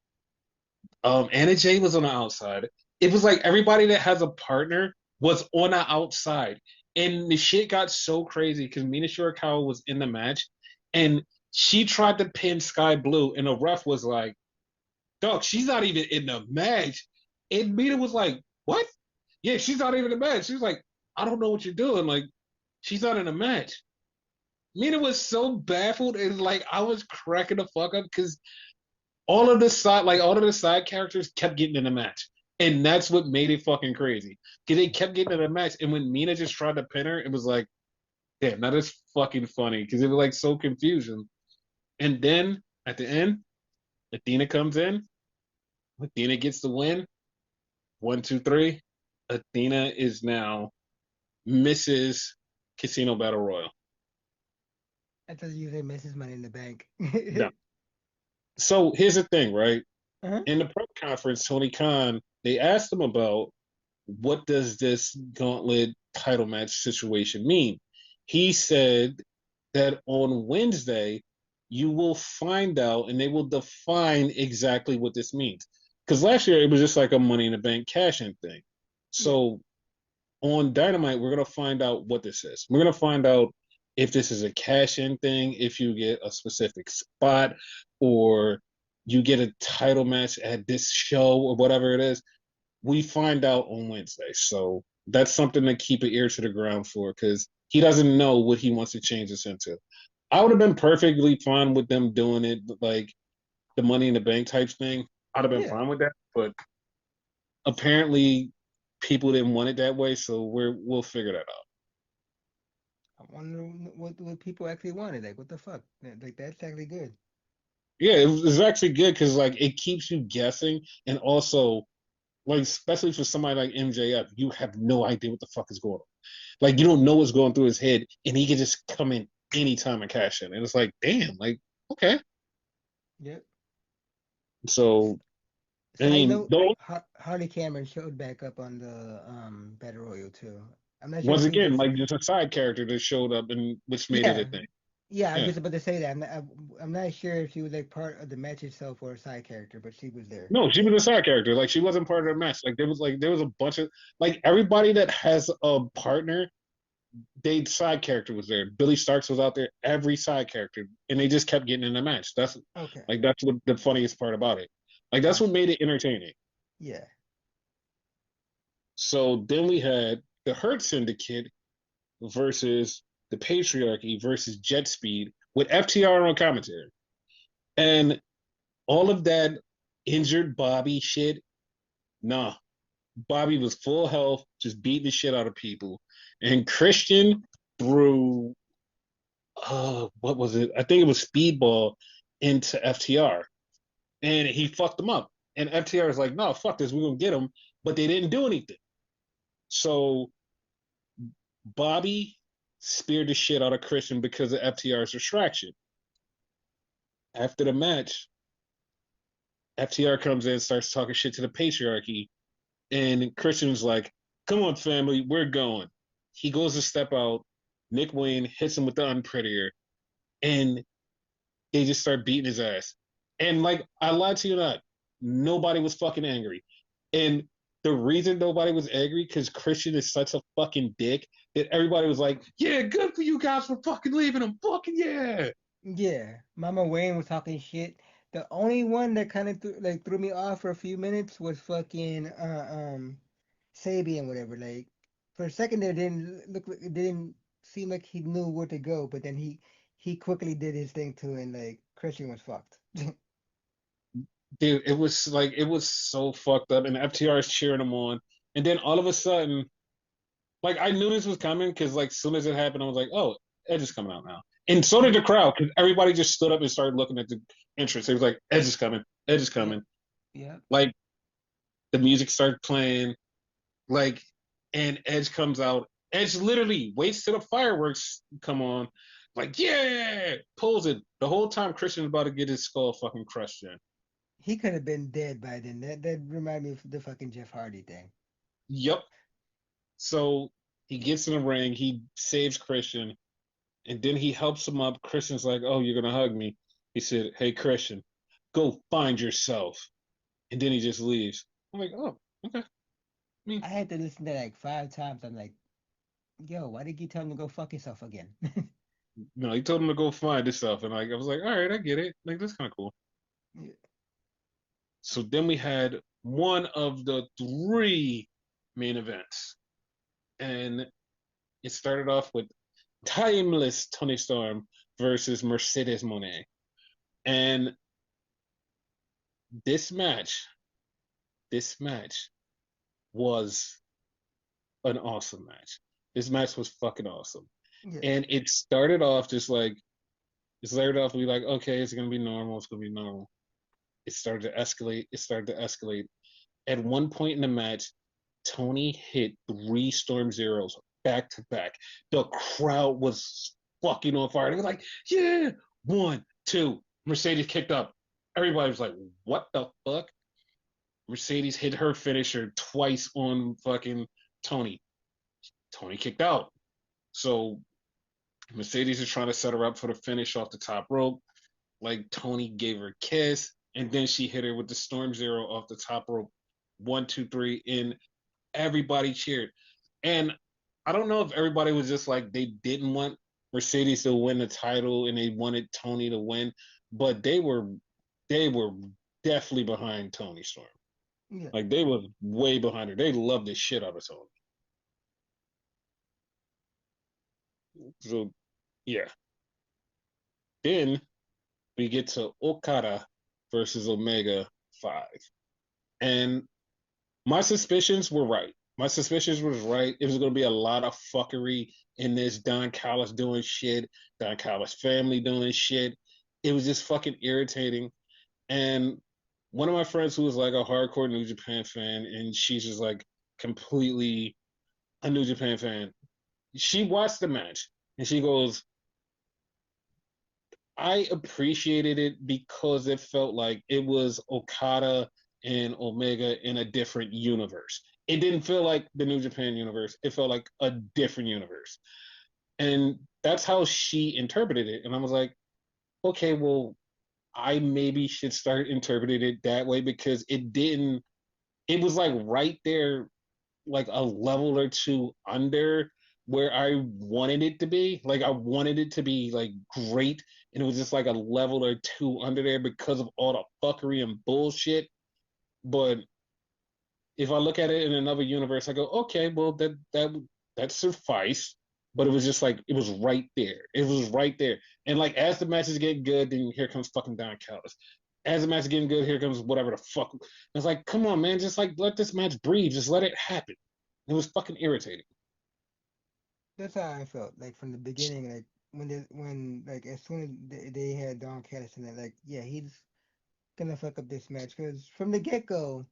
Anna Jay was on the outside. It was like everybody that has a partner was on the outside. And the shit got so crazy because Mina Shirakawa was in the match and she tried to pin Sky Blue, and the ref was like, dog, she's not even in the match. And Mina was like, what? Yeah, she's not even in the match. She was like, I don't know what you're doing. Like, she's not in a match. Mina was so baffled and like I was cracking the fuck up because all of the side characters kept getting in the match. And that's what made it fucking crazy. Because they kept getting in the match. And when Mina just tried to pin her, it was like, damn, that is fucking funny. Because it was like so confusing. And then at the end, Athena comes in. Athena gets the win. One, two, three. Athena is now Mrs. Casino Battle Royal. I thought you said Mrs. Money in the Bank. No. So here's the thing, right? Uh-huh. In the press conference, Tony Khan, they asked him about what does this gauntlet title match situation mean? He said that on Wednesday, you will find out and they will define exactly what this means. Because last year it was just like a Money in the Bank cash in thing. Yeah. So on Dynamite, we're gonna find out what this is. We're gonna find out if this is a cash in thing, if you get a specific spot, or you get a title match at this show or whatever it is. We find out on Wednesday. So that's something to keep an ear to the ground for because he doesn't know what he wants to change this into. I would have been perfectly fine with them doing it like the Money in the Bank type thing. I'd have been Yeah. fine with that, but apparently people didn't want it that way, so we'll figure that out. I wonder what people actually wanted. Like, what the fuck? Like, that's actually good. Yeah, it's actually good because like it keeps you guessing, and also like especially for somebody like MJF, you have no idea what the fuck is going on. Like you don't know what's going through his head, and he can just come in anytime and cash in, and it's like, damn, like okay. Yep. S- So I Side mean, note: don't Harley Cameron showed back up on the Battle Royal too. I'm not sure if once she again was. like just a side character that showed up and which made it a Yeah. thing. Yeah, I was Yeah. just about to say that. I'm not sure if she was like part of the match itself or a side character, but she was there. No, she was a side character. Like she wasn't part of the match. Like there was a bunch of like everybody that has a partner, they side character was there. Billy Starks was out there, every side character, and they just kept getting in the match. Okay, That's what the funniest part about it. Like that's what gotcha. made it entertaining. Yeah, So then we had the Hurt Syndicate versus the Patriarchy versus Jet Speed with FTR on commentary. And all of that injured Bobby shit, nah. Bobby was full health, just beating the shit out of people. And Christian threw, what was it? I think it was Speedball into FTR. And he fucked them up. And FTR is like, no, fuck this, we're going to get him. But they didn't do anything. So Bobby speared the shit out of Christian because of FTR's distraction. After the match, FTR comes in, starts talking shit to the patriarchy, and Christian's like, "Come on, family, we're going." He goes to step out. Nick Wayne hits him with the unprettier, and they just start beating his ass. And like, I lied to you not, nobody was fucking angry. And the reason nobody was angry because Christian is such a fucking dick that everybody was like, "Yeah, good for you guys for fucking leaving him, fucking yeah." yeah. Mama Wayne was talking shit. The only one that kind of threw me off for a few minutes was fucking Sabian, whatever. Like for a second there, it didn't seem like he knew where to go, but then he quickly did his thing too, and like Christian was fucked. Dude, it was so fucked up, and FTR is cheering him on, and then all of a sudden, like I knew this was coming because like as soon as it happened, I was like, oh, Edge is coming out now, and so did Yeah, the crowd because everybody just stood up and started looking at the entrance. It was like Edge is coming, Edge is yep, coming. yep. Like the music started playing, like, and Edge comes out. Edge literally waits till the fireworks come on, like yeah, pulls it the whole time. Christian's about to get his skull fucking crushed in. He could have been dead by then. That reminded me of the fucking Jeff Hardy thing. Yep. So he gets in the ring, he saves Christian, and then he helps him up. Christian's like, "Oh, you're gonna hug me." He said, "Hey, Christian, go find yourself," and then he just leaves. I'm like, "Oh, okay." I mean, I had to listen to that like 5 times. I'm like, yo, why did you tell him to go fuck himself again? no, he told him to go find himself, and like I was like, "All right, I get it. Like that's kind of cool." Yeah. So then we had one of the three main events, and it started off with timeless Tony Storm versus Mercedes Monet, and this match, this match was an awesome match. This match was fucking awesome. Yeah. And it started off just like it started off to be like, okay, it's gonna be normal, it's gonna be normal. It started to escalate, it started to escalate. At one point in the match, Tony hit three Storm Zeros back to back. The crowd was fucking on fire. They were like, yeah, one, two. Mercedes kicked up. Everybody was like, what the fuck? Mercedes hit her finisher twice on fucking Tony. Tony kicked out. So Mercedes is trying to set her up for the finish off the top rope. like Tony gave her a kiss, and then she hit her with the Storm Zero off the top rope, 1, 2, 3, and everybody cheered. And I don't know if everybody was just like they didn't want Mercedes to win the title and they wanted Tony to win, but they were definitely behind Tony Storm. Yeah. Like they was way behind her. They loved the shit out of Tony. So yeah. Then we get to Okada versus Omega 5. And my suspicions were right. My suspicions was right. It was going to be a lot of fuckery in this. Don Callis doing shit. Don Callis family doing shit. It was just fucking irritating. And one of my friends who was like a hardcore New Japan fan, and she's just like completely a New Japan fan. She watched the match and she goes, I appreciated it because it felt like it was Okada and Omega in a different universe. It didn't feel like the New Japan universe. It felt like a different universe. And that's how she interpreted it. And I was like, okay, well, I maybe should start interpreting it that way because it was like right there, like a level or two under where I wanted it to be. Like I wanted it to be like great, and it was just like a level or two under there because of all the fuckery and bullshit. But if I look at it in another universe, I go, okay, well that suffice. But it was just like it was right there. It was right there. And like as the matches get good, then here comes fucking Don Callis. As the match is getting good, here comes whatever the fuck. It's like, come on, man, just like let this match breathe. Just let it happen. It was fucking irritating. That's how I felt. Like from the beginning, like when like as soon as they had Don Callis in it, like yeah, he's gonna fuck up this match because from the get go,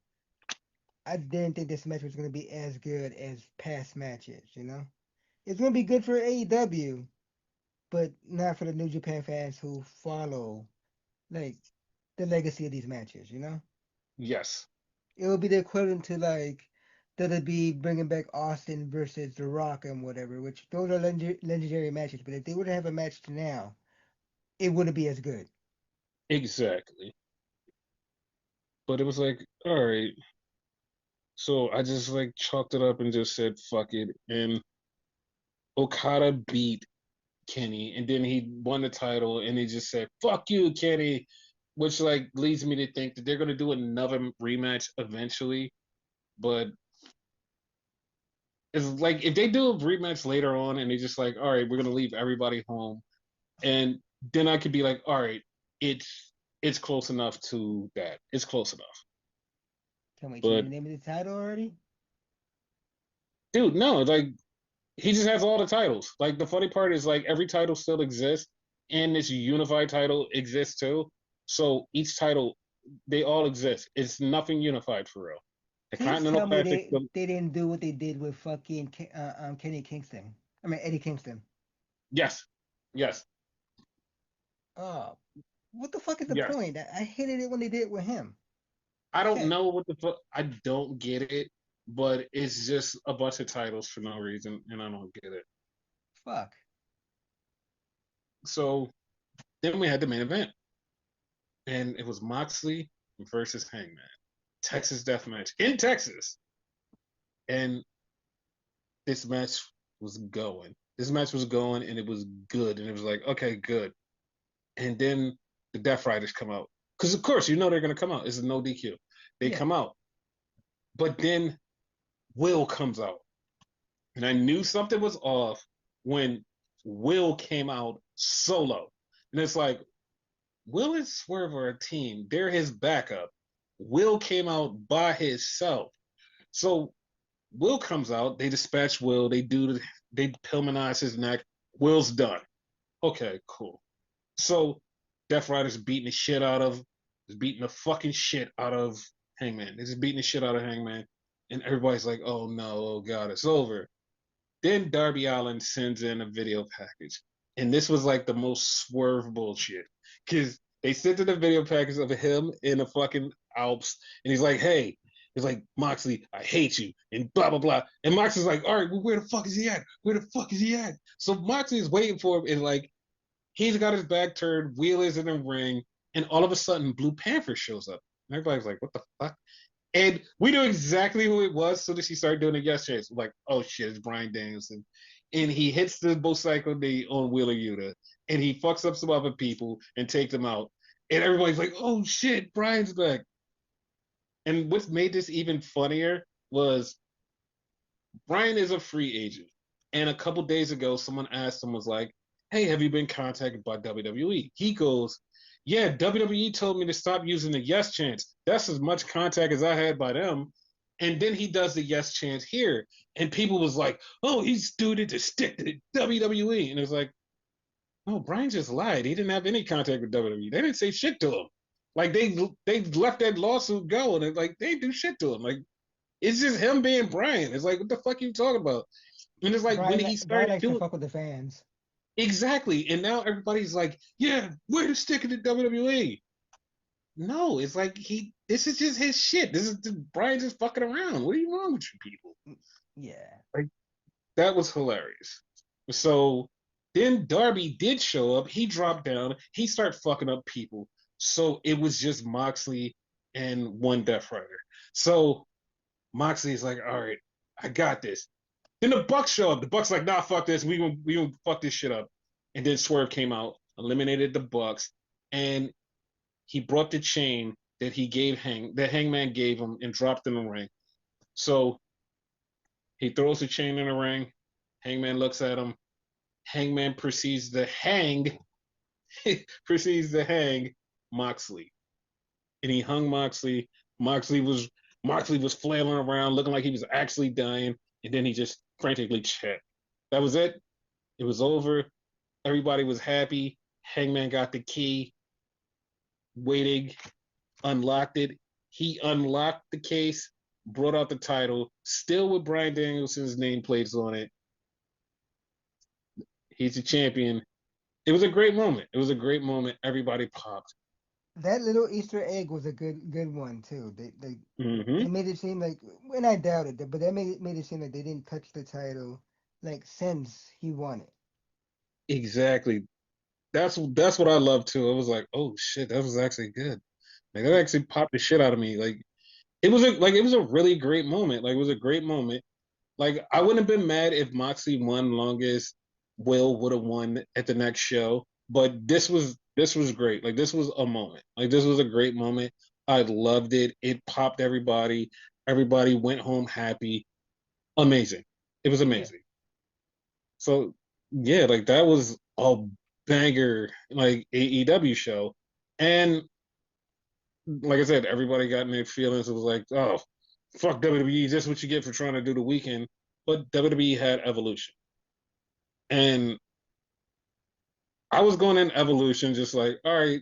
I didn't think this match was gonna be as good as past matches. It's gonna be good for AEW, but not for the New Japan fans who follow like the legacy of these matches. Yes, It would be the equivalent to like WWE bringing back Austin versus The Rock and whatever, which those are legendary matches. But if they were to have a match now, it wouldn't be as good. exactly. But it was like, all right. So I just like chalked it up and just said fuck it. And Okada beat Kenny, and then he won the title, and he just said fuck you, Kenny, which like leads me to think that they're gonna do another rematch eventually. But it's like if they do a rematch later on, and they just like, all right, we're gonna leave everybody home, and then I could be like, all right, it's close enough to that. It's close enough. Can we change But the name of the title already? dude, no, like he just has all the titles. Like the funny part is like every title still exists, and this unified title exists too. So each title, they all exist. It's nothing unified for real. The Please Continental tell me Classic, they didn't do what they did with fucking Kenny Kingston. I mean Eddie Kingston. yes, yes, Oh, what the fuck is the yes. point? I hated it when they did it with him. I don't Shit, know what the fuck. I don't get it, but it's just a bunch of titles for no reason, and I don't get it. fuck. So then we had the main event, and it was Moxley versus Hangman, Yes, Texas Death Match in Texas, and this match was going. This match was going, and it was good, and it was like, okay, good. And then the Death Riders come out, because of course you know they're gonna come out. It's a no DQ. They yeah. come out, but then Will comes out, and I knew something was off when Will came out solo, and it's like Will and Swerve are a team. They're his backup. Will came out by himself. So Will comes out. They dispatch Will. They Pillmanize his neck. Will's done. Okay, cool. So Death Rider's beating the shit out of, is beating the fucking shit out of Hangman. They're just beating the shit out of Hangman, and everybody's like, "Oh no, oh god, it's over." Then Darby Allin sends in a video package, and this was like the most Swerve bullshit because they sent in a video package of him in the fucking Alps, and he's like, "Hey." He's like, Moxley, I hate you, and blah blah blah. And Moxley's like, all right, well, where the fuck is he at? Where the fuck is he at? So Moxley is waiting for him, and like He's got his back turned, Wheeler's in the ring, and all of a sudden Blue Panther shows up. And everybody's like, what the fuck? And we knew exactly who it was. So that she started doing it yesterday. We're like, oh shit, it's Bryan Danielson. And he hits the motorcycle knee on Wheeler Yuta. And he fucks up some other people and takes them out. And everybody's like, oh shit, Brian's back. And what made this even funnier was Brian is a free agent. And a couple days ago, someone asked him, was like, hey, have you been contacted by WWE? He goes, yeah, WWE told me to stop using the yes chance. That's as much contact as I had by them. And then he does the yes chance here. And people was like, oh, he's doing it to stick to the WWE. And it was like, no, Brian just lied. He didn't have any contact with WWE. They didn't say shit to him. Like they left that lawsuit go and like they didn't do shit to him. Like it's just him being Brian. It's like, what the fuck are you talking about? And it's like when he Brian started likes to doing fuck with the fans. exactly, and now everybody's like, yeah, we're the stick in the WWE. No, it's like this is just his shit. This is Brian just fucking around. What are you wrong with you people? Yeah. Like that was hilarious. So then Darby did show up. He dropped down. He started fucking up people. So it was just Moxley and one Death Rider. So Moxley's like, all right, I got this. Then the Bucks show up. The Bucks like, nah, fuck this. We gonna fuck this shit up. And then Swerve came out, eliminated the Bucks, and he brought the chain that he gave that Hangman gave him and dropped in the ring. So he throws the chain in the ring. Hangman looks at him. Hangman proceeds to hang proceeds to hang Moxley. And he hung Moxley. Moxley was Moxley was flailing around, looking like he was actually dying, and then he just frantically checked. That was it. It was over. Everybody was happy. Hangman got the key, waiting, unlocked it. He unlocked the case, brought out the title, still with Bryan Danielson's nameplates on it. He's a champion. It was a great moment. It was a great moment. Everybody popped. That little Easter egg was a good one too. They Mm-hmm. made it seem like, and I doubted that, but that made it seem like they didn't touch the title like since he won it. Exactly. That's what I love too. It was like, oh shit, that was actually good. Like that Yeah. actually popped the shit out of me. Like it was a really great moment. Like it was a great moment. Like I wouldn't have been mad if Moxley won longest. Will would have won at the next show. But this was great. Like this was a moment. Like this was a great moment. I loved it. It popped everybody. Everybody went home happy. Amazing. It was Yeah. amazing. So yeah, like that was a banger like AEW show. And like I said, everybody got in their feelings. It was like, oh, fuck WWE. This is what you get for trying to do the weekend. But WWE had Evolution. And I was going in Evolution just like, all right,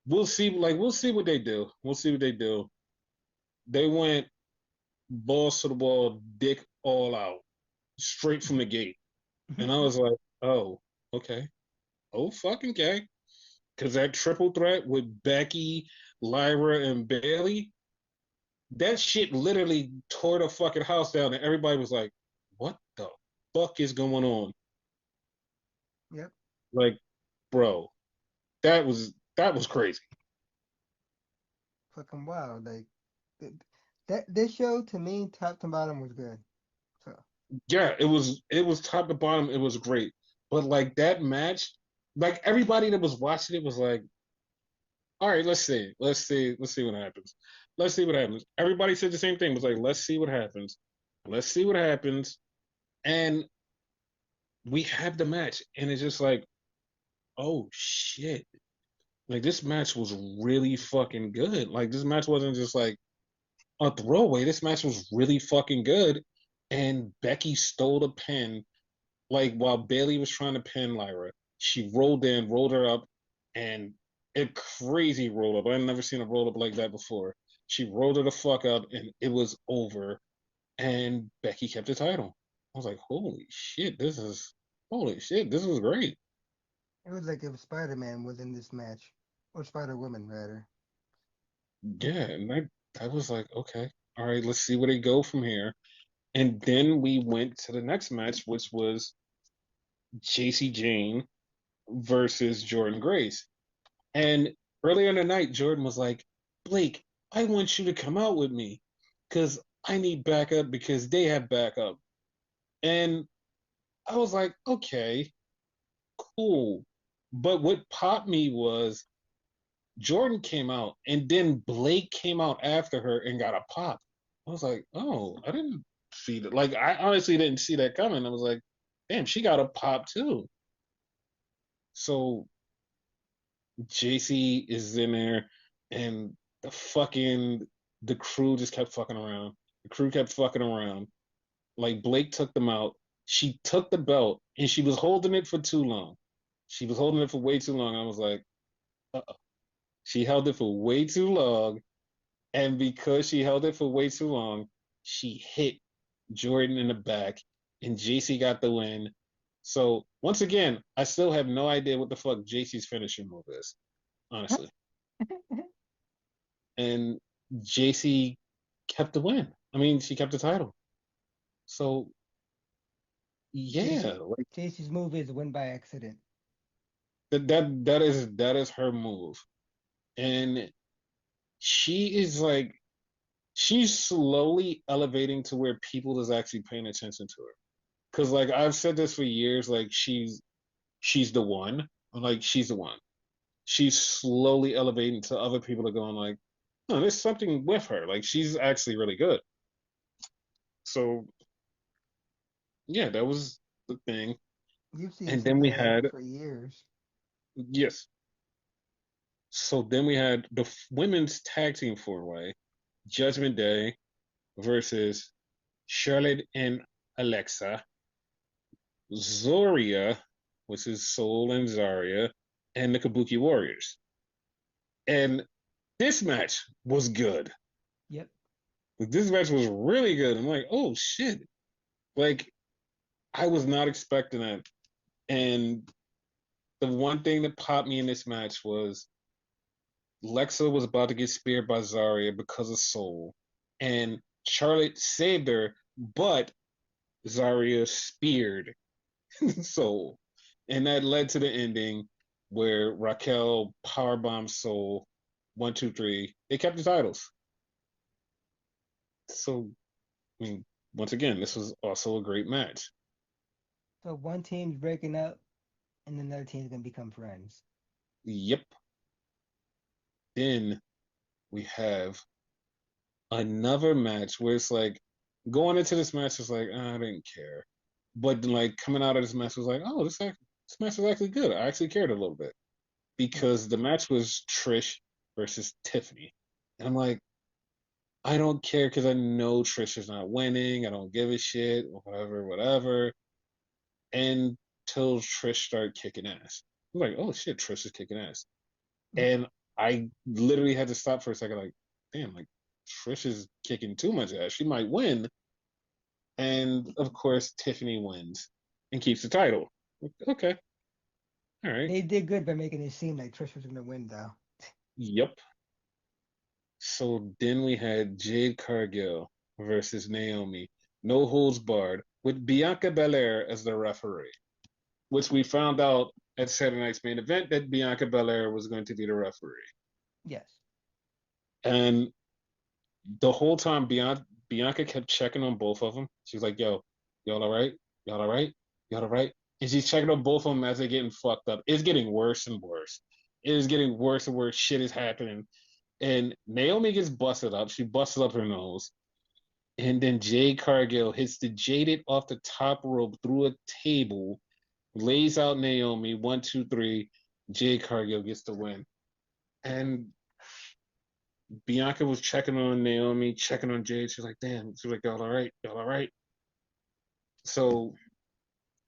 we'll see what they do. We'll see what they do. They went balls to the wall, dick all out, straight from the gate. And I was like, oh, okay. Oh, fucking okay. Because that triple threat with Becky, Lyra, and Bailey, that shit literally tore the fucking house down. And everybody was like, what the fuck is going on? Yep. Like, bro, that was crazy. Fucking wild. Like th- that this show to me, top to bottom was good. So Yeah, it was top to bottom, it was great. But like that match, like everybody that was watching it was like, all right, let's see what happens. Let's see what happens. Everybody said the same thing. It was like, let's see what happens. Let's see what happens. And we have the match, and it's just like, oh shit. Like this match was really fucking good. Like this match wasn't just like a throwaway. This match was really fucking good. And Becky stole the pin like while Bailey was trying to pin Lyra. She rolled in, rolled her up, and a crazy roll up. I've never seen a roll up like that before. She rolled her the fuck up, and it was over. And Becky kept the title. I was like, holy shit, this is great. it was like if Spider-Man was in this match, or Spider-Woman rather. Yeah, and that was like, okay, all right, let's see where they go from here. And then we went to the next match, which was JC Jane versus Jordan Grace. And earlier in the night, Jordan was like, Blake, I want you to come out with me because I need backup because they have backup. And I was like, okay, cool. But what popped me was Jordan came out and then Blake came out after her and got a pop. I was like, oh, I didn't see that. Like, I honestly didn't see that coming. I was like, damn, she got a pop too. So JC is in there and the crew just kept fucking around. The crew kept fucking around. Like Blake took them out. She took the belt and she was holding it for too long. She was holding it for way too long. I was like, uh-oh. She held it for way too long. And because she held it for way too long, she hit Jordan in the back and JC got the win. So once again, I still have no idea what the fuck JC's finishing move is, honestly. And JC kept the win. I mean, she kept the title. So yeah, JC like JC's move is win by accident. that is her move. And she is like she's slowly elevating to where people is actually paying attention to her. Cause like I've said this for years, like she's the one. Like she's the one. She's slowly elevating to other people are going like, oh, there's something with her. Like she's actually really good. So yeah, that was the thing. You've seen And said then we that had for years. yes. So then we had the women's tag team four way, Judgment Day versus Charlotte and Alexa, Zoria, which is Soul and Zaria, and the Kabuki Warriors. And this match was good. Yep. This match was really good. I'm like, oh shit. Like, I was not expecting that. And the one thing that popped me in this match was Lexa was about to get speared by Zaria because of Soul. And Charlotte saved her, but Zaria speared Soul. And that led to the ending where Raquel powerbombed Soul. 1, 2, 3. They kept the titles. So, I mean, once again, this was also a great match. So one team's breaking up and another team's gonna become friends. Yep. Then we have another match where it's like going into this match was like, I didn't care. But like coming out of this match was like, oh, this match was actually good. I actually cared a little bit Yep. because the match was Trish versus Tiffany. And I'm like, I don't care because I know Trish is not winning. I don't give a shit, whatever, whatever. Until Trish started kicking ass. I'm like, oh shit, Trish is kicking ass. Yep. And I literally had to stop for a second, like, damn, like Trish is kicking too much ass. She might win. And of course, Tiffany wins and keeps the title. Okay, all right. They did good by making it seem like Trish was gonna win though. Yep. So then we had Jade Cargill versus Naomi. No holds barred with Bianca Belair as the referee, which we found out at Saturday night's main event that Bianca Belair was going to be the referee. Yes. And the whole time Bianca kept checking on both of them. She's like, yo, y'all all right? Y'all all right? Y'all all right? And she's checking on both of them as they're getting fucked up. It's getting worse and worse. It is getting worse and worse. Shit is happening. And Naomi gets busted up. She busted up her nose. And then Jade Cargill hits the Jaded off the top rope through a table, lays out Naomi. 1, 2, 3. Jade Cargill gets the win. And Bianca was checking on Naomi, checking on Jade. She's like, damn. She's like, y'all all right? Y'all all right? So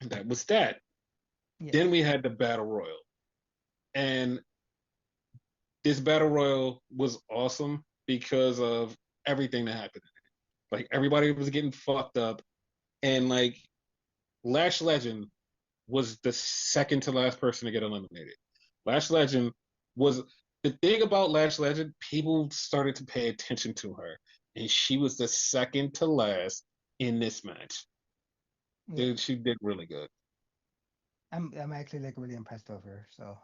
that was that. Then Yes. we had the Battle Royal. And this Battle Royal was awesome because of everything that happened. Like everybody was getting fucked up. And like Lash Legend was the second to last person to get eliminated. Lash Legend was the thing about Lash Legend, people started to pay attention to her. And she was the second to last in this match. Yeah. Dude, she did really good. I'm actually like really impressed over her. So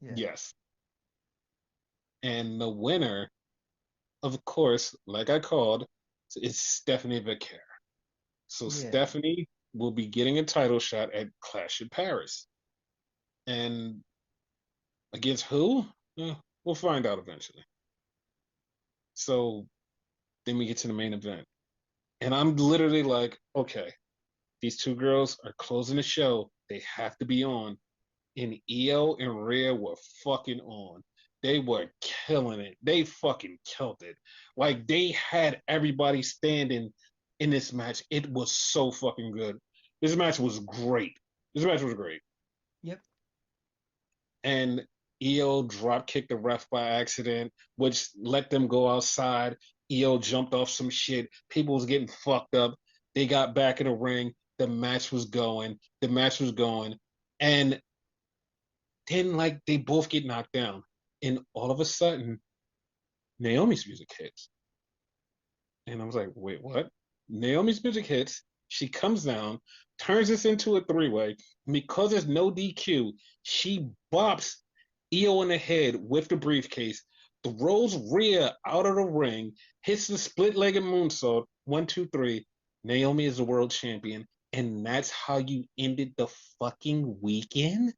yeah, Yes. And the winner, of course, like I called, is Stephanie Becker. So yeah. Stephanie will be getting a title shot at Clash in Paris. And against who? We'll find out eventually. So then we get to the main event. And I'm literally like, okay, these two girls are closing the show. They have to be on. And Io and Rhea were fucking on. They were killing it. They fucking killed it. Like they had everybody standing in this match. It was so fucking good. This match was great. This match was great. Yep. And Io drop kicked the ref by accident, which let them go outside. Io jumped off some shit. People was getting fucked up. They got back in the ring. The match was going. The match was going. And then like they both get knocked down. And all of a sudden, Naomi's music hits. And I was like, wait, what? Naomi's music hits. She comes down, turns this into a three-way. Because there's no DQ, she bops Io in the head with the briefcase, throws Rhea out of the ring, hits the split-legged moonsault. One, two, three. Naomi is the world champion. And that's how you ended the fucking weekend?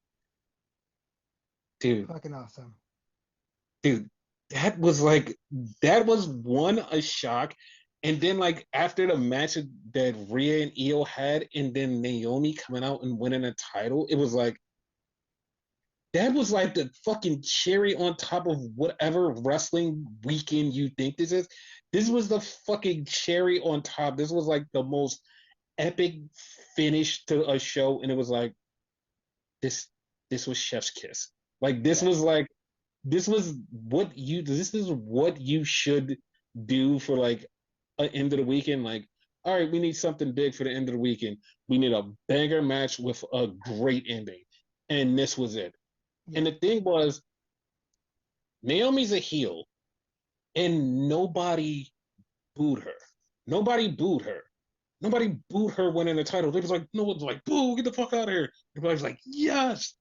Dude, Fucking awesome. dude, that was like that was one a shock. And then like after the match that Rhea and Io had, and then Naomi coming out and winning a title, it was like that was like the fucking cherry on top of whatever wrestling weekend you think this is. This was the fucking cherry on top. This was like the most epic finish to a show, and it was like this. This was Chef's Kiss. Like Yes. this is what you should do for like an end of the weekend. Like, all right, we need something big for the end of the weekend. We need a banger match with a great ending. And this was it. And Yep. the thing was, Naomi's a heel, and nobody booed her. Nobody booed her. Nobody booed her winning the title. They was like, no one's like, boo, get the fuck out of here. Everybody's like, yes.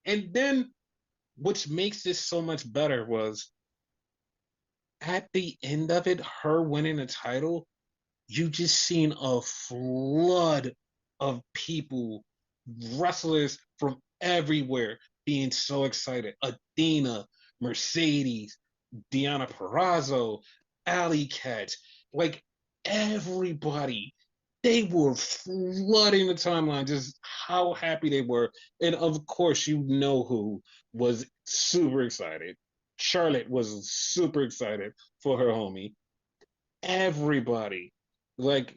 And then what makes this so much better was at the end of it, her winning the title, you just seen a flood of people, wrestlers from everywhere being so excited. Athena, Mercedes, Deanna Perrazzo, Alley Cat, like everybody. They were flooding the timeline, just how happy they were. And of course, you know who was super excited. Charlotte was super excited for her homie. Everybody. Like,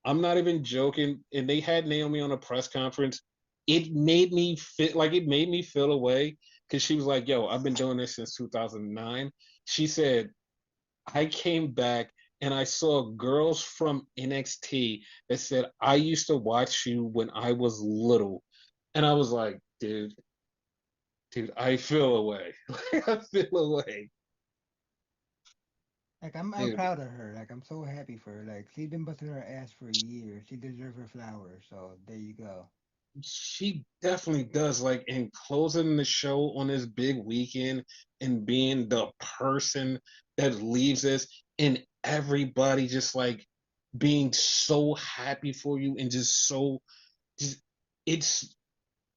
I'm not even joking. And they had Naomi on a press conference. It made me feel away because she was like, yo, I've been doing this since 2009. She said, I came back and I saw girls from NXT that said, I used to watch you when I was little. And I was like, dude, I feel away. I feel away. Like I'm Dude, proud of her. Like I'm so happy for her. Like she's been busting her ass for years. She deserves her flowers. So there you go. she definitely does. Like in closing the show on this big weekend and being the person that leaves us and everybody just like being so happy for you and just so just it's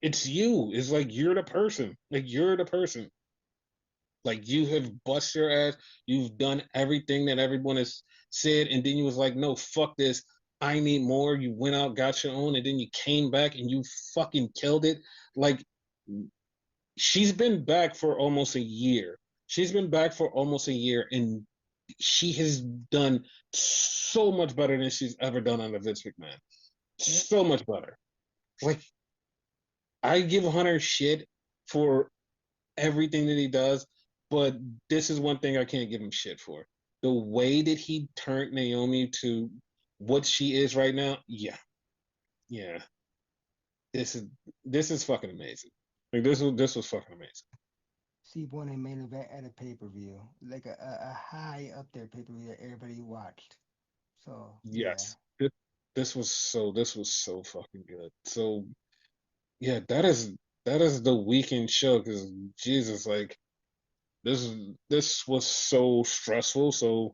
it's you. It's like you're the person. Like you're the person. Like you have bust your ass. You've done everything that everyone has said, and then you was like, no, fuck this. I need more. You went out, got your own, and then you came back and you fucking killed it. Like she's been back for almost a year. She's been back for almost a year, and she has done so much better than she's ever done under Vince McMahon. Yep. So much better. Like I give Hunter shit for everything that he does, but this is one thing I can't give him shit for. The way that he turned Naomi to what she is right now, yeah, yeah. This is this is fucking amazing. Like this was fucking amazing. She won a main event at a pay per view. Like a high up there pay per view that everybody watched. So yeah. Yes. This was so fucking good. So yeah, that is the weekend show because Jesus, like this this was so stressful. So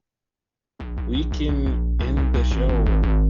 we can end the show